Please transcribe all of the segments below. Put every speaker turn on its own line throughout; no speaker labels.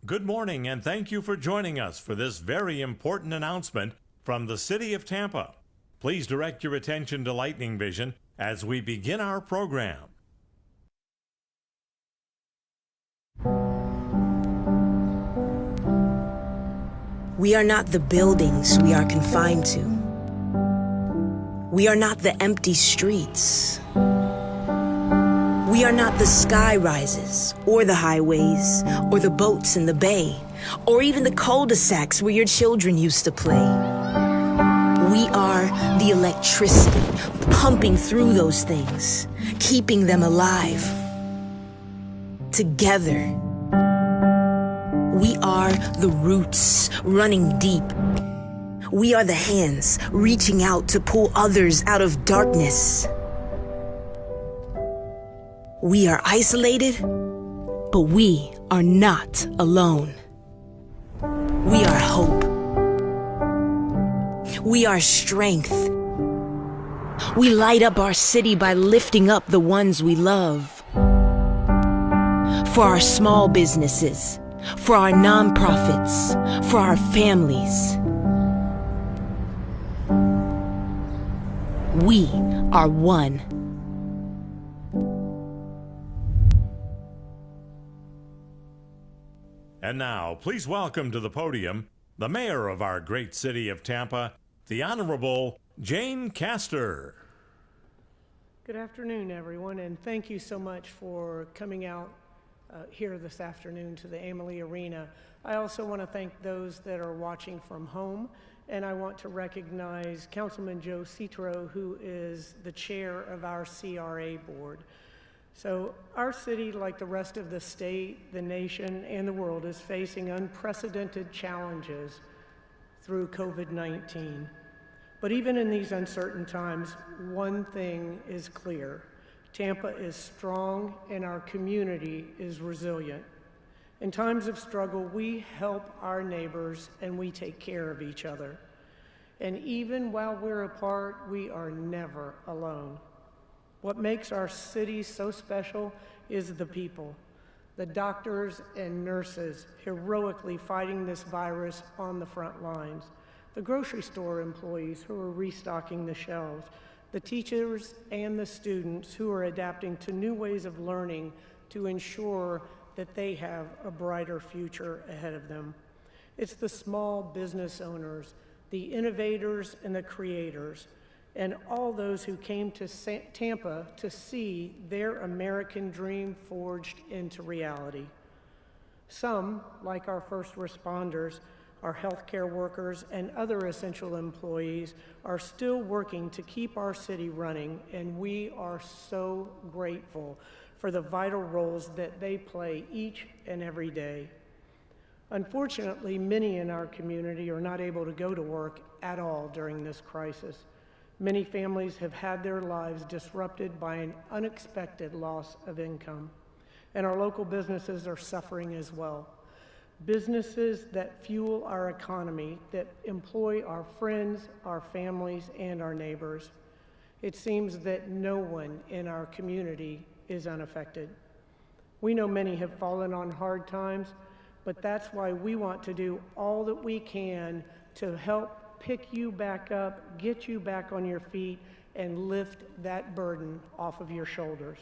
Good morning, and thank you for joining us for this very important announcement from the City of Tampa. Please direct your attention to Lightning Vision as we begin our program.
We are not the buildings we are confined to. We are not the empty streets. We are not the sky rises, or the highways, or the boats in the bay, or even the cul-de-sacs where your children used to play. We are the electricity pumping through those things, keeping them alive. Together, we are the roots running deep. We are the hands reaching out to pull others out of darkness. We are isolated, but we are not alone. We are hope. We are strength. We light up our city by lifting up the ones we love. For our small businesses, for our nonprofits, for our families. We are one.
And now, please welcome to the podium the mayor of our great city of Tampa, the Honorable Jane Castor.
Good afternoon, everyone, and thank you so much for coming out here this afternoon to the Amalie Arena. I also want to thank those that are watching from home, and I want to recognize Councilman Joe Citro, who is the chair of our CRA board. So our city, like the rest of the state, the nation, and the world, is facing unprecedented challenges through COVID-19. But even in these uncertain times, one thing is clear. Tampa is strong and our community is resilient. In times of struggle, we help our neighbors and we take care of each other. And even while we're apart, we are never alone. What makes our city so special is the people, the doctors and nurses heroically fighting this virus on the front lines, the grocery store employees who are restocking the shelves, the teachers and the students who are adapting to new ways of learning to ensure that they have a brighter future ahead of them. It's the small business owners, the innovators and the creators, and all those who came to Tampa to see their American dream forged into reality. Some, like our first responders, our healthcare workers, and other essential employees, are still working to keep our city running, and we are so grateful for the vital roles that they play each and every day. Unfortunately, many in our community are not able to go to work at all during this crisis. Many families have had their lives disrupted by an unexpected loss of income, and our local businesses are suffering as well. Businesses that fuel our economy, that employ our friends, our families, and our neighbors. It seems that no one in our community is unaffected. We know many have fallen on hard times, but that's why we want to do all that we can to help pick you back up, get you back on your feet, and lift that burden off of your shoulders.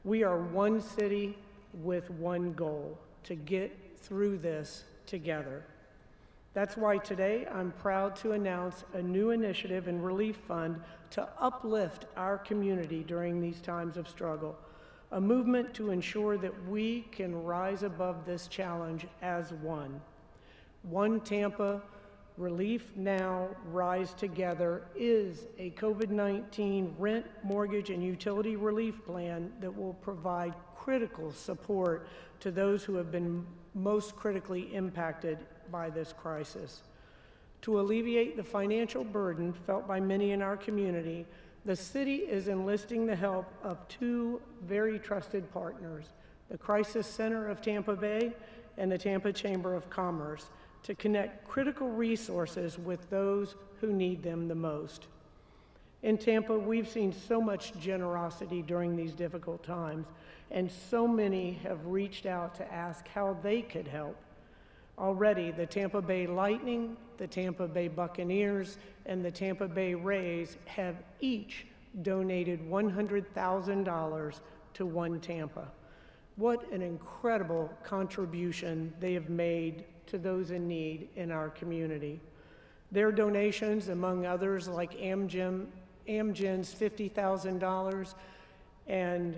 We are one city with one goal: to get through this together. That's why today I'm proud to announce a new initiative and relief fund to uplift our community during these times of struggle, a movement to ensure that we can rise above this challenge as one. One Tampa, Relief Now, Rise Together is a COVID-19 rent, mortgage, and utility relief plan that will provide critical support to those who have been most critically impacted by this crisis. To alleviate the financial burden felt by many in our community, the city is enlisting the help of two very trusted partners, the Crisis Center of Tampa Bay and the Tampa Chamber of Commerce, to connect critical resources with those who need them the most. In Tampa, we've seen so much generosity during these difficult times, and so many have reached out to ask how they could help. Already, the Tampa Bay Lightning, the Tampa Bay Buccaneers, and the Tampa Bay Rays have each donated $100,000 to One Tampa. What an incredible contribution they have made to those in need in our community. Their donations, among others like Amgen's $50,000 and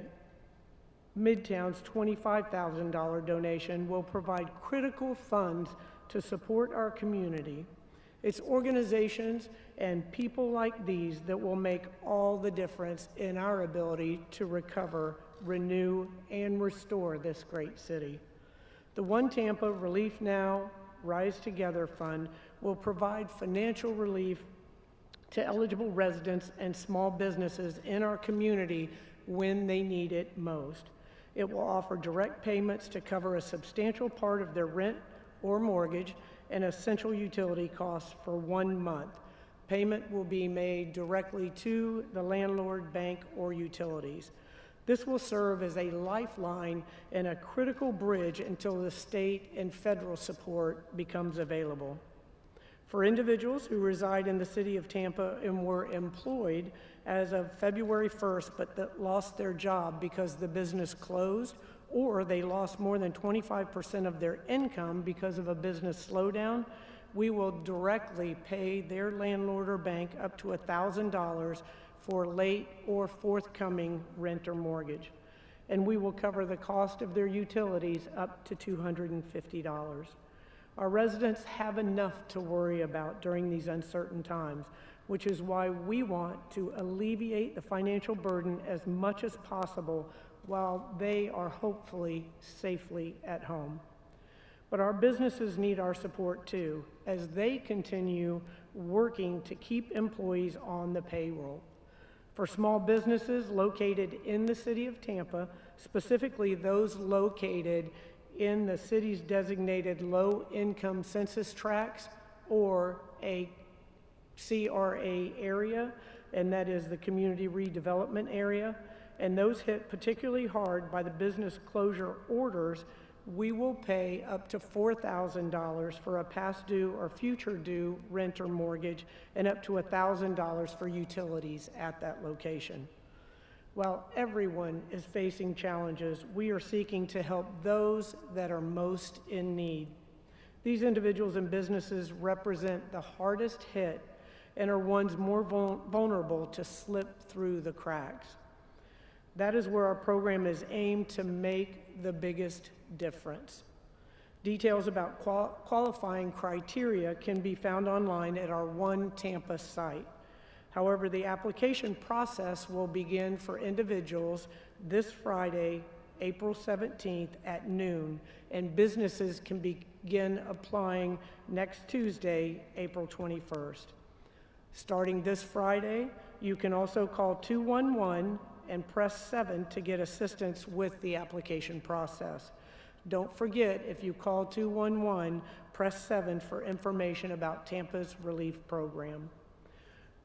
Midtown's $25,000 donation, will provide critical funds to support our community. It's organizations and people like these that will make all the difference in our ability to recover, renew, and restore this great city. The One Tampa Relief Now, Rise Together Fund will provide financial relief to eligible residents and small businesses in our community when they need it most. It will offer direct payments to cover a substantial part of their rent or mortgage and essential utility costs for 1 month. Payment will be made directly to the landlord, bank, or utilities. This will serve as a lifeline and a critical bridge until the state and federal support becomes available. For individuals who reside in the city of Tampa and were employed as of February 1st but that lost their job because the business closed, or they lost more than 25% of their income because of a business slowdown, we will directly pay their landlord or bank up to $1,000 for late or forthcoming rent or mortgage. And we will cover the cost of their utilities up to $250. Our residents have enough to worry about during these uncertain times, which is why we want to alleviate the financial burden as much as possible while they are hopefully safely at home. But our businesses need our support too, as they continue working to keep employees on the payroll. For small businesses located in the city of Tampa, specifically those located in the city's designated low-income census tracts or a CRA area, and that is the community redevelopment area, and those hit particularly hard by the business closure orders, we will pay up to $4,000 for a past due or future due rent or mortgage, and up to $1,000 for utilities at that location. While everyone is facing challenges, we are seeking to help those that are most in need. These individuals and businesses represent the hardest hit and are ones more vulnerable to slip through the cracks. That is where our program is aimed to make the biggest difference. Details about qualifying criteria can be found online at our One Tampa site. However, the application process will begin for individuals this Friday, April 17th at noon, and businesses can begin applying next Tuesday, April 21st. Starting this Friday, you can also call 211 and press 7 to get assistance with the application process. Don't forget, if you call 211, press 7 for information about Tampa's relief program.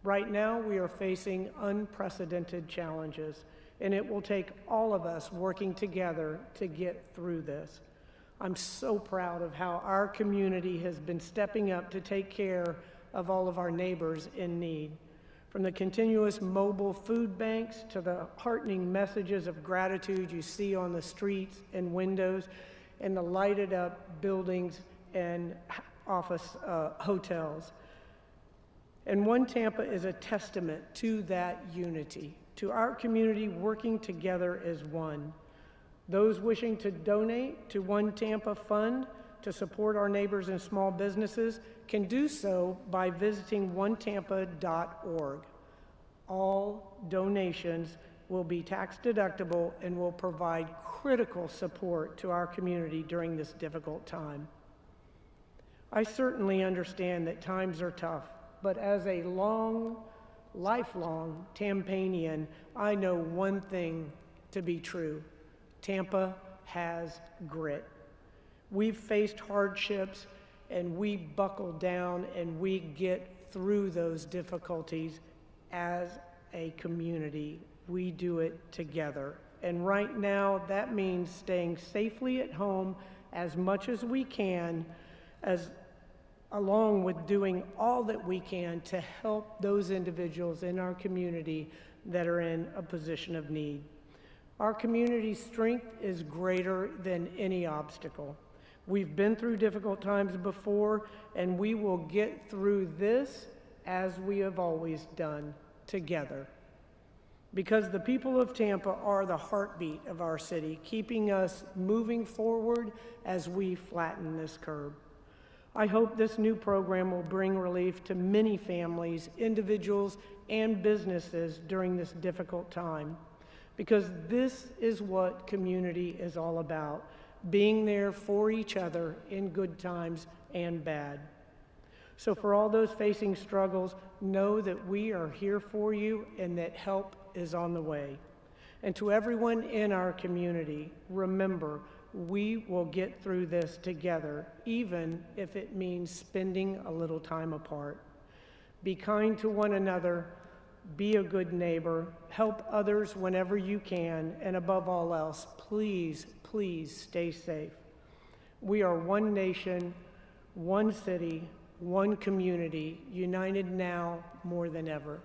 Right now, we are facing unprecedented challenges, and it will take all of us working together to get through this. I'm so proud of how our community has been stepping up to take care of all of our neighbors in need. From the continuous mobile food banks to the heartening messages of gratitude you see on the streets and windows, and the lighted up buildings and office hotels. And One Tampa is a testament to that unity, to our community working together as one. Those wishing to donate to One Tampa Fund to support our neighbors and small businesses can do so by visiting onetampa.org. All donations will be tax deductible and will provide critical support to our community during this difficult time. I certainly understand that times are tough, but as a lifelong Tampanian, I know one thing to be true: Tampa has grit. We've faced hardships, and we buckle down, and we get through those difficulties as a community. We do it together. And right now, that means staying safely at home as much as we can along with doing all that we can to help those individuals in our community that are in a position of need. Our community's strength is greater than any obstacle. We've been through difficult times before, and we will get through this as we have always done, together. Because the people of Tampa are the heartbeat of our city, keeping us moving forward as we flatten this curve. I hope this new program will bring relief to many families, individuals, and businesses during this difficult time. Because this is what community is all about, being there for each other in good times and bad. So for all those facing struggles, know that we are here for you and that help is on the way. And to everyone in our community, remember, we will get through this together, even if it means spending a little time apart. Be kind to one another, be a good neighbor, help others whenever you can, and above all else, please, please stay safe. We are one nation, one city, one community, united now more than ever.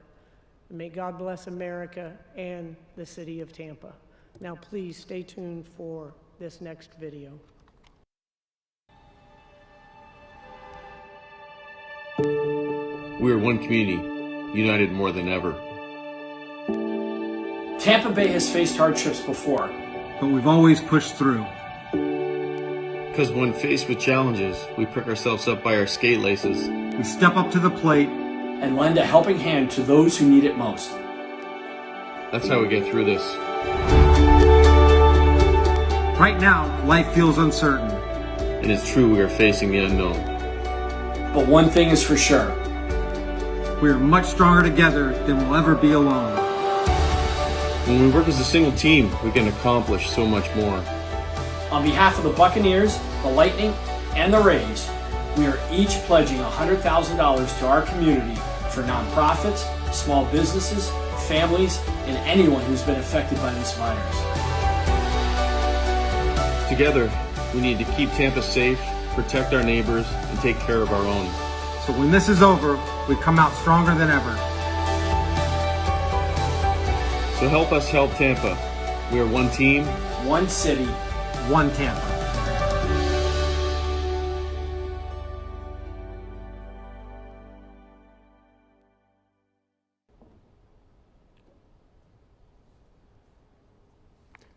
May God bless America and the city of Tampa. Now please stay tuned for this next video.
We are one community, united more than ever.
Tampa Bay has faced hardships before,
but we've always pushed through.
Because when faced with challenges, we pick ourselves up by our skate laces.
We step up to the plate
and lend a helping hand to those who need it most.
That's how we get through this.
Right now, life feels uncertain.
And it's true we are facing the unknown.
But one thing is for sure.
We are much stronger together than we'll ever be alone.
When we work as a single team, we can accomplish so much more.
On behalf of the Buccaneers, the Lightning, and the Rays, we are each pledging $100,000 to our community for nonprofits, small businesses, families, and anyone who's been affected by this virus.
Together, we need to keep Tampa safe, protect our neighbors, and take care of our own.
So when this is over, we come out stronger than ever.
So help us help Tampa. We are one team,
one city,
one Tampa.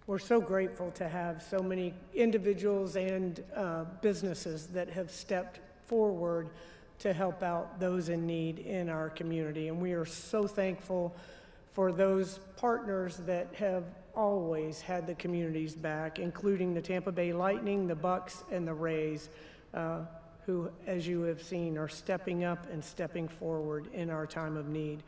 We're so grateful to have so many individuals and businesses that have stepped forward to help out those in need in our community. And we are so thankful for those partners that have always had the community's back, including the Tampa Bay Lightning, the Bucks, and the Rays, who, as you have seen, are stepping up and stepping forward in our time of need.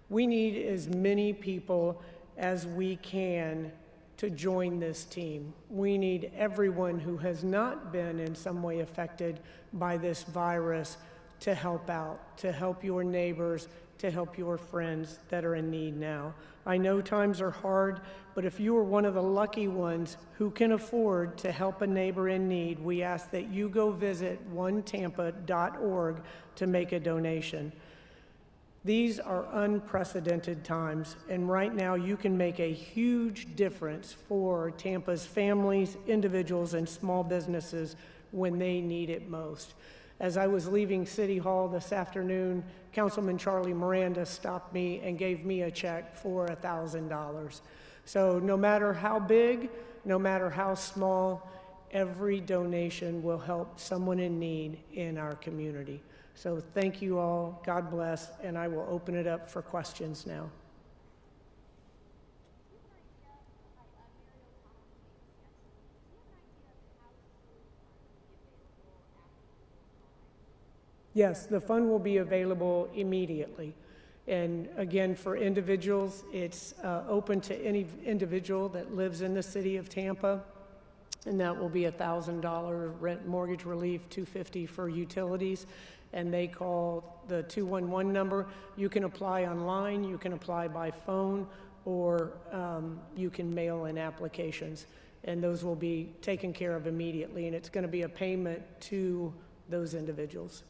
We need as many people as we can to join this team. We need everyone who has not been in some way affected by this virus to help out, to help your neighbors, to help your friends that are in need now. I know times are hard, but if you are one of the lucky ones who can afford to help a neighbor in need, we ask that you go visit onetampa.org to make a donation. These are unprecedented times, and right now you can make a huge difference for Tampa's families, individuals, and small businesses when they need it most. As I was leaving City Hall this afternoon, Councilman Charlie Miranda stopped me and gave me a check for $1,000. So no matter how big, no matter how small, every donation will help someone in need in our community. So thank you all, God bless, and I will open it up for questions now. Yes, the fund will be available immediately. And again, for individuals, it's open to any individual that lives in the city of Tampa, and that will be $1,000 rent mortgage relief, $250 for utilities, and they call the 211 number. You can apply online, you can apply by phone, or you can mail in applications, and those will be taken care of immediately. And it's going to be a payment to those individuals.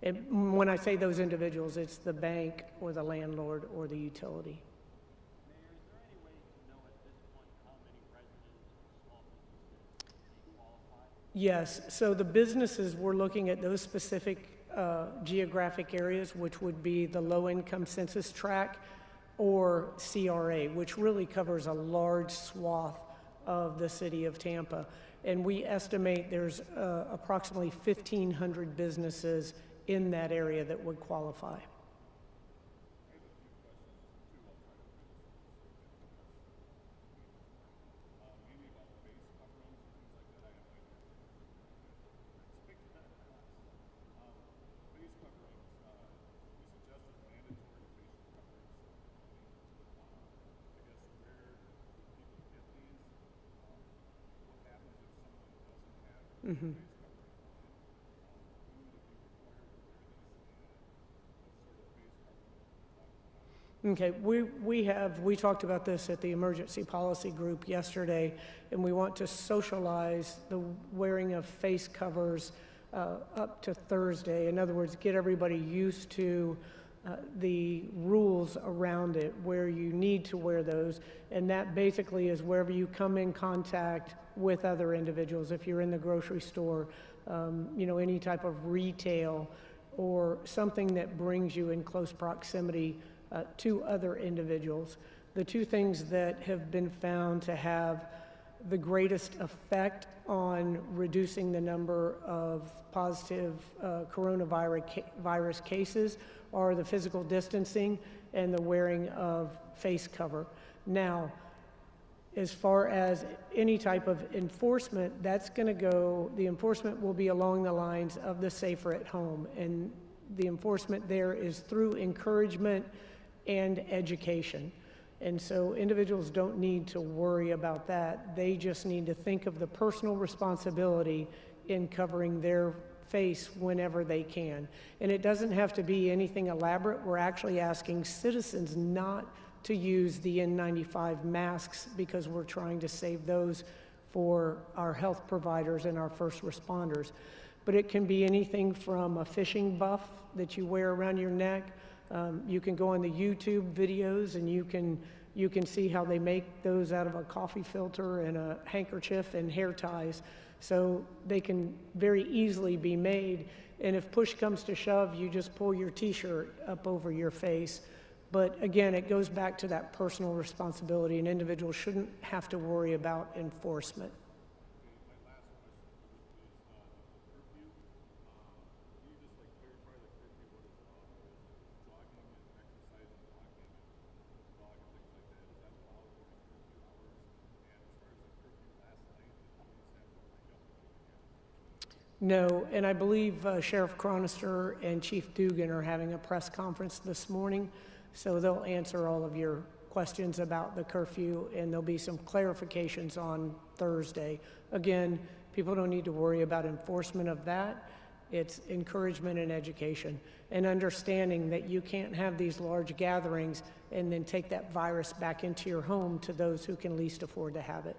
And when I say those individuals, it's the bank or the landlord or the utility. Yes, so the businesses, we're looking at those specific geographic areas, which would be the low-income census tract or CRA, which really covers a large swath of the city of Tampa. And we estimate there's approximately 1,500 businesses in that area that would qualify. Mm-hmm. Okay, we talked about this at the emergency policy group yesterday, and we want to socialize the wearing of face covers up to Thursday. In other words, get everybody used to the rules around it, where you need to wear those, and that basically is wherever you come in contact with other individuals. If you're in the grocery store, any type of retail or something that brings you in close proximity to other individuals. The two things that have been found to have the greatest effect on reducing the number of positive coronavirus cases are the physical distancing and the wearing of face cover. Now, as far as any type of enforcement, the enforcement will be along the lines of the Safer at Home. And the enforcement there is through encouragement and education. And so individuals don't need to worry about that. They just need to think of the personal responsibility in covering their face whenever they can. And it doesn't have to be anything elaborate. We're actually asking citizens not to use the N95 masks because we're trying to save those for our health providers and our first responders. But it can be anything from a fishing buff that you wear around your neck. You can go on the YouTube videos and you can see how they make those out of a coffee filter and a handkerchief and hair ties. So they can very easily be made. And if push comes to shove, you just pull your t-shirt up over your face. But again, it goes back to that personal responsibility, and individuals shouldn't have to worry about enforcement. No, and I believe Sheriff Cronister and Chief Dugan are having a press conference this morning, so they'll answer all of your questions about the curfew, and there'll be some clarifications on Thursday. Again, people don't need to worry about enforcement of that. It's encouragement and education, and understanding that you can't have these large gatherings and then take that virus back into your home to those who can least afford to have it.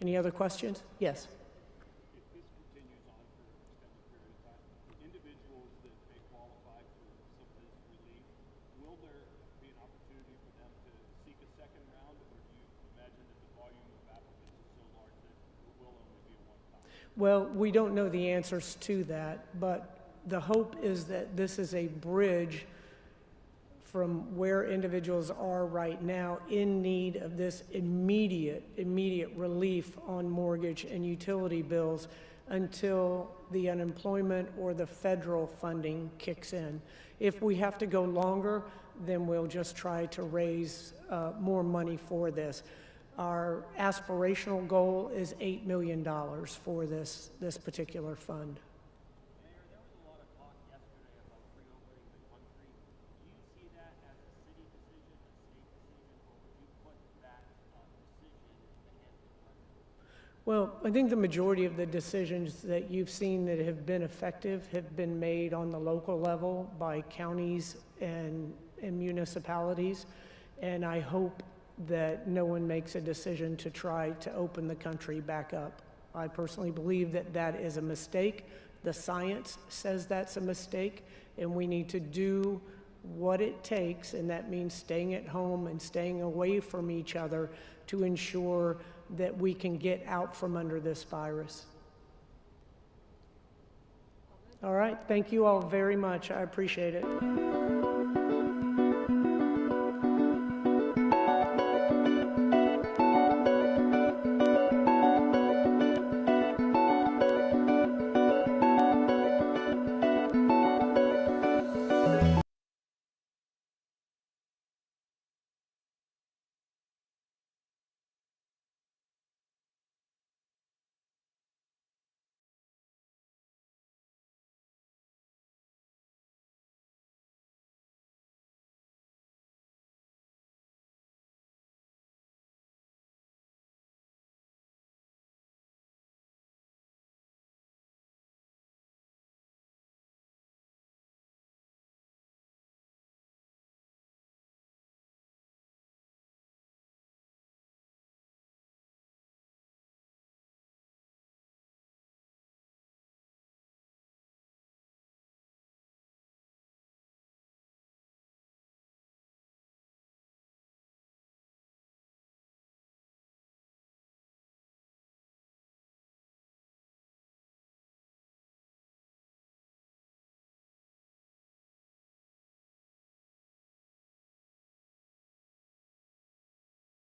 Any other questions? Yes. Well, we don't know the answers to that, but the hope is that this is a bridge from where individuals are right now in need of this immediate relief on mortgage and utility bills until the unemployment or the federal funding kicks in. If we have to go longer, then we'll just try to raise more money for this. Our aspirational goal is $8 million for this particular fund.
Mayor, there was a lot of talk yesterday about reopening the country. Do you see that as a city decision, a state decision, or would you put that decision in the hands of the president?
Well, I think the majority of the decisions that you've seen that have been effective have been made on the local level by counties and municipalities, and I hope that no one makes a decision to try to open the country back up. I personally believe that that is a mistake The science says that's a mistake, and we need to do what it takes, and that means staying at home and staying away from each other to ensure that we can get out from under this virus. All right, thank you all very much. I appreciate it.